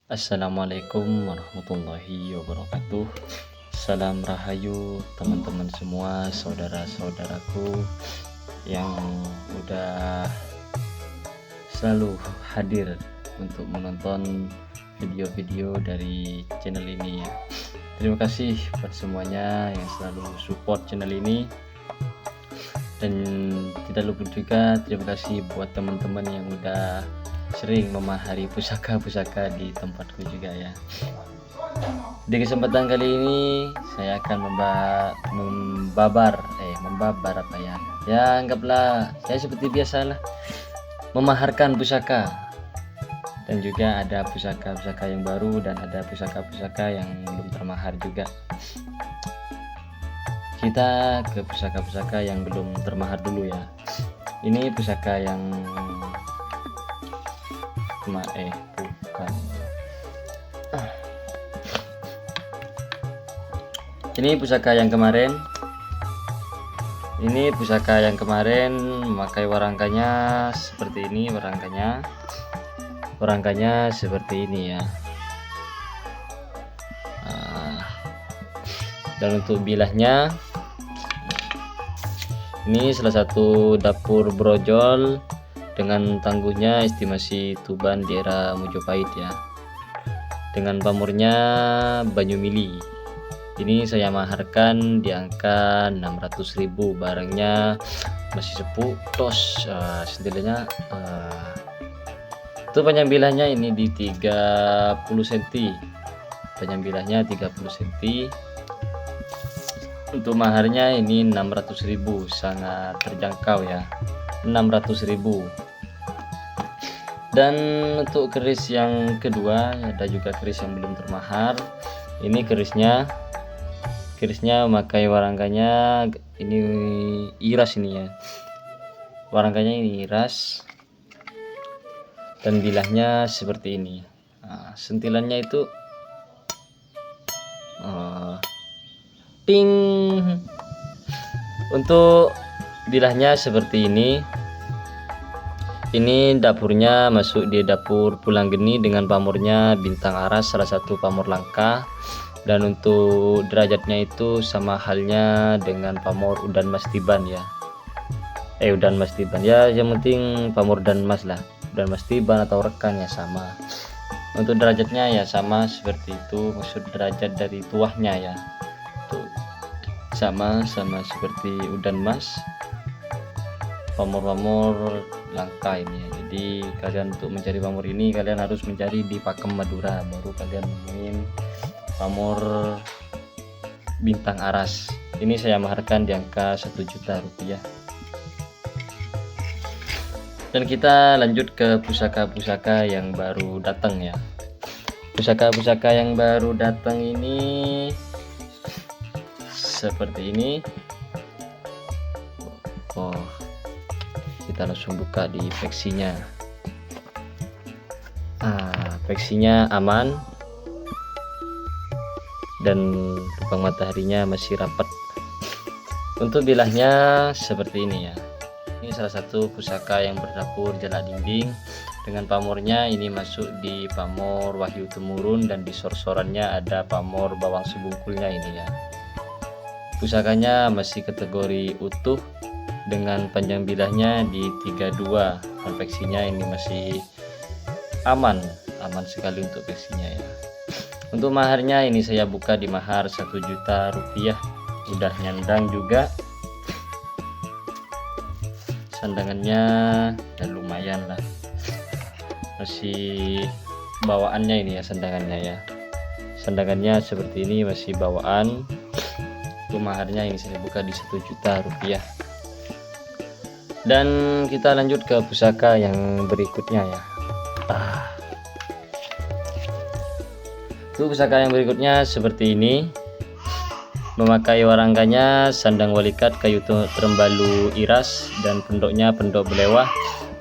Assalamualaikum warahmatullahi wabarakatuh. Salam rahayu teman-teman semua, saudara-saudaraku yang udah selalu hadir untuk menonton video-video dari channel ini ya. Terima kasih buat semuanya yang selalu support channel ini, dan tidak lupa juga terima kasih buat teman-teman yang udah sering memahari pusaka-pusaka di tempatku juga ya. Di kesempatan kali ini saya akan membabar apa ya, ya anggaplah saya seperti biasalah memaharkan pusaka, dan juga ada pusaka-pusaka yang baru dan ada pusaka-pusaka yang belum termahar juga. Kita ke pusaka-pusaka yang belum termahar dulu ya. Ini pusaka yang bukan. Ini pusaka yang kemarin. Ini pusaka yang kemarin memakai warangkanya seperti ini, warangkanya seperti ini ya. Dan untuk bilahnya, ini salah satu dapur brojol dengan tangguhnya estimasi Tuban daerah Mojopahit ya, dengan pamornya Banyumili. Ini saya maharkan di angka 600.000. Barangnya masih sepuh, tos sentilanya itu panjang bilahnya ini di 30 cm, panjang bilahnya 30 cm. Untuk maharnya ini 600.000, sangat terjangkau ya, 600.000. Dan untuk keris yang kedua, ada juga keris yang belum termahar. Ini kerisnya memakai warangkanya ini iras ini ya, warangkanya ini iras dan bilahnya seperti ini. Sentilannya itu ping. Untuk bilahnya seperti ini. Ini dapurnya masuk di dapur Pulang Geni dengan pamornya Bintang Aras, salah satu pamor langka. Dan untuk derajatnya itu sama halnya dengan pamor Udan Mas Tiban ya. Udan Mas Tiban ya, yang penting pamor dan Mas lah. Udan Mas Tiban atau rekan ya sama. Untuk derajatnya ya sama seperti itu, maksud derajat dari tuahnya ya. Tuh sama seperti Udan Mas. Pamor-pamor langka ini ya. Jadi kalian untuk mencari pamor ini kalian harus mencari di Pakem Madura, baru kalian nemuin pamor Bintang Aras. Ini saya maharkan di angka 1 juta rupiah. Dan kita lanjut ke pusaka-pusaka yang baru datang ya. Pusaka-pusaka yang baru datang ini seperti ini. Kita langsung buka di peksinya. Peksinya aman dan lubang mataharinya masih rapat. Untuk bilahnya seperti ini ya. Ini salah satu pusaka yang berdapur jala dinding dengan pamornya ini masuk di pamor Wahyu Temurun, dan di sor-sorannya ada pamor Bawang Sebungkulnya ini ya. Pusakanya masih kategori utuh dengan panjang bilahnya di 32. Konveksinya ini masih aman sekali untuk peksinya ya. Untuk maharnya ini saya buka di mahar 1 juta rupiah. Udah nyandang juga, sandangannya dan lumayan lah, masih bawaannya ini ya, sandangannya seperti ini masih bawaan. Untuk maharnya ini saya buka di 1 juta rupiah. Dan kita lanjut ke pusaka yang berikutnya ya. Itu pusaka yang berikutnya seperti ini, memakai warangkanya sandang walikat kayu terembalu iras dan pendoknya pendok belewah.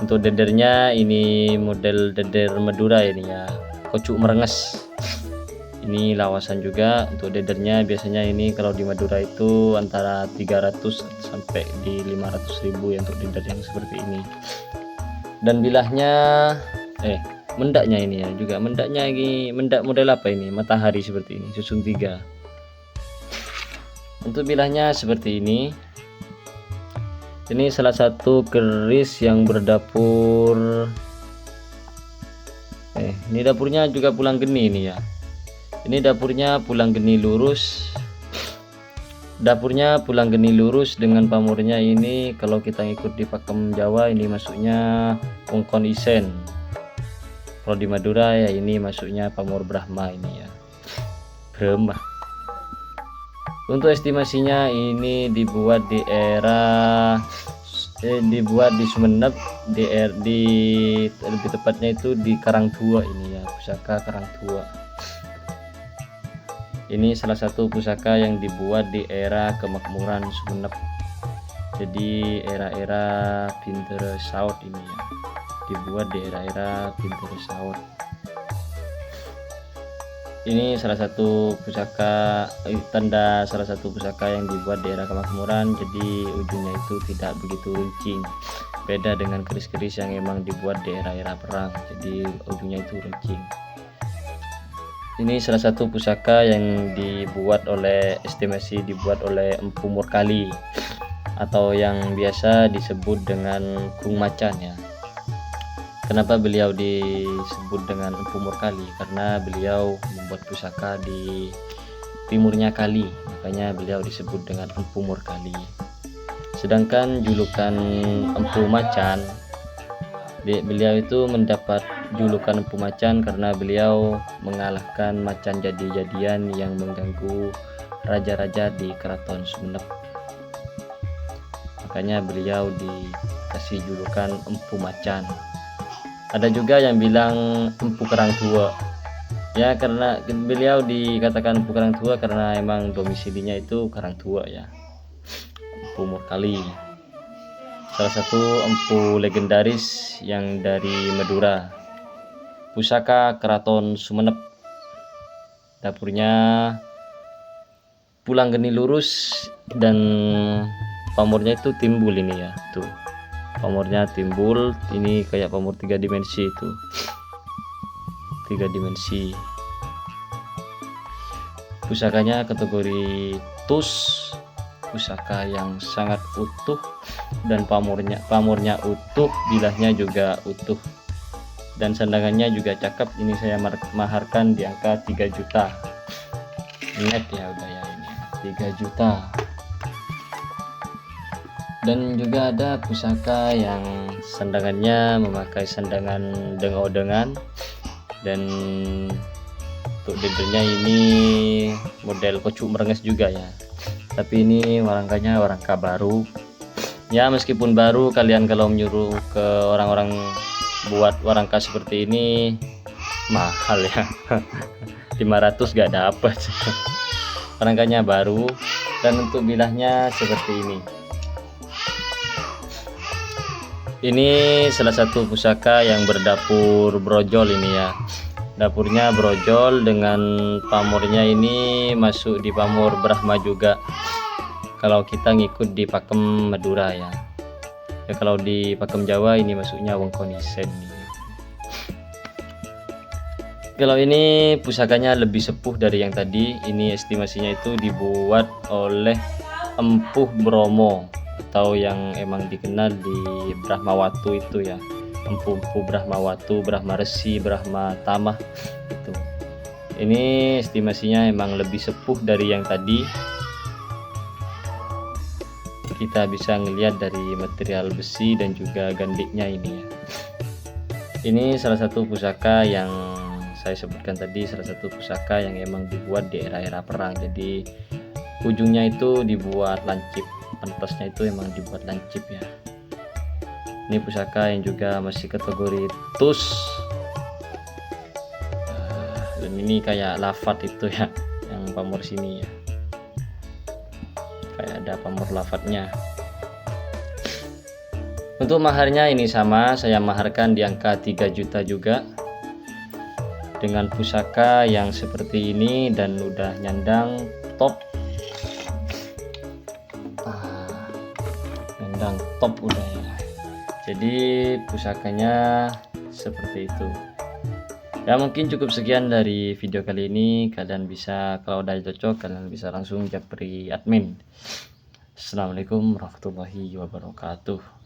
Untuk dedernya ini model deder Madura ini ya, kocuk merenges. Ini lawasan juga. Untuk dedernya biasanya ini kalau di Madura itu antara 300 sampai di 500.000 ya untuk deder yang seperti ini. Dan bilahnya mendaknya ini ya, juga mendaknya ini mendak model apa ini, matahari seperti ini, susun 3. Untuk bilahnya seperti ini. Ini salah satu keris yang berdapur. Ini dapurnya juga pulang geni ini ya. Ini dapurnya pulang geni lurus. Dapurnya pulang geni lurus dengan pamornya ini. Kalau kita ngikut di pakem Jawa ini masuknya Wongkon Isen. Kalau di Madura ya ini masuknya pamor Brahma ini ya. Brahma. Untuk estimasinya ini dibuat di Sumeneb, lebih tepatnya itu di Karangtua ini ya, pusaka Karangtua. Ini salah satu pusaka yang dibuat di era kemakmuran Sumeneb. Jadi era-era Pinter Saud ini ya, dibuat di era-era Pinter Saud. Ini salah satu pusaka, tanda salah satu pusaka yang dibuat di era kemakmuran, jadi ujungnya itu tidak begitu runcing, beda dengan keris-keris yang emang dibuat di era-era perang, jadi ujungnya itu runcing. Ini salah satu pusaka yang dibuat oleh Empu Murkali atau yang biasa disebut dengan Kung Macan ya. Kenapa beliau disebut dengan Empu Murkali? Karena beliau membuat pusaka di timurnya kali, makanya beliau disebut dengan Empu Murkali. Sedangkan julukan Empu Macan, beliau itu mendapat julukan Empu Macan karena beliau mengalahkan macan jadi-jadian yang mengganggu raja-raja di Keraton Sumeneb. Makanya beliau dikasih julukan Empu Macan. Ada juga yang bilang Empu Karangtua ya, karena beliau dikatakan Empu Karangtua karena emang domisilinya itu Karangtua ya. Empu Murkali salah satu empu legendaris yang dari Madura, pusaka Keraton Sumeneb. Dapurnya pulang geni lurus dan pamornya itu timbul ini ya, tuh pamornya timbul, ini kayak pamor 3 dimensi itu, 3 dimensi. Pusakanya kategori tus, pusaka yang sangat utuh, dan pamornya utuh, bilahnya juga utuh, dan sandangannya juga cakep. Ini saya maharkan di angka 3 juta net ya, udah ya, ini 3 juta. Dan juga ada pusaka yang sandangannya memakai sandangan deng-odengan, dan untuk dedernya ini model kocuk merenges juga ya, tapi ini warangkanya warangka baru ya. Meskipun baru, kalian kalau menyuruh ke orang-orang buat warangka seperti ini mahal ya. 500 gak dapet. Warangkanya baru, dan untuk bilahnya seperti ini. Ini salah satu pusaka yang berdapur brojol ini ya. Dapurnya brojol dengan pamornya ini masuk di pamor Brahma juga. Kalau kita ngikut di pakem Madura ya. Ya kalau di pakem Jawa ini masuknya Wongkon Isen. Kalau ini pusakanya lebih sepuh dari yang tadi. Ini estimasinya itu dibuat oleh Empuh Bromo, atau yang emang dikenal di Brahmawatu itu ya, empu-empu Brahmawatu, Brahma Resi, Brahma Tamah itu. Ini estimasinya emang lebih sepuh dari yang tadi. Kita bisa ngelihat dari material besi dan juga gandiknya ini ya. Ini salah satu pusaka yang saya sebutkan tadi, salah satu pusaka yang emang dibuat di era-era perang, jadi ujungnya itu dibuat lancip, pentasnya itu emang dibuat lancip ya. Ini pusaka yang juga masih kategori tus, dan ini kayak lafat itu ya, yang pamor sini ya, kayak ada pamor lafatnya. Untuk maharnya ini sama, saya maharkan di angka 3 juta juga, dengan pusaka yang seperti ini dan udah nyandang top, nyandang top udah ya. Jadi pusakanya seperti itu. Ya mungkin cukup sekian dari video kali ini. Kalian bisa, kalau udah cocok, kalian bisa langsung japri admin. Assalamualaikum warahmatullahi wabarakatuh.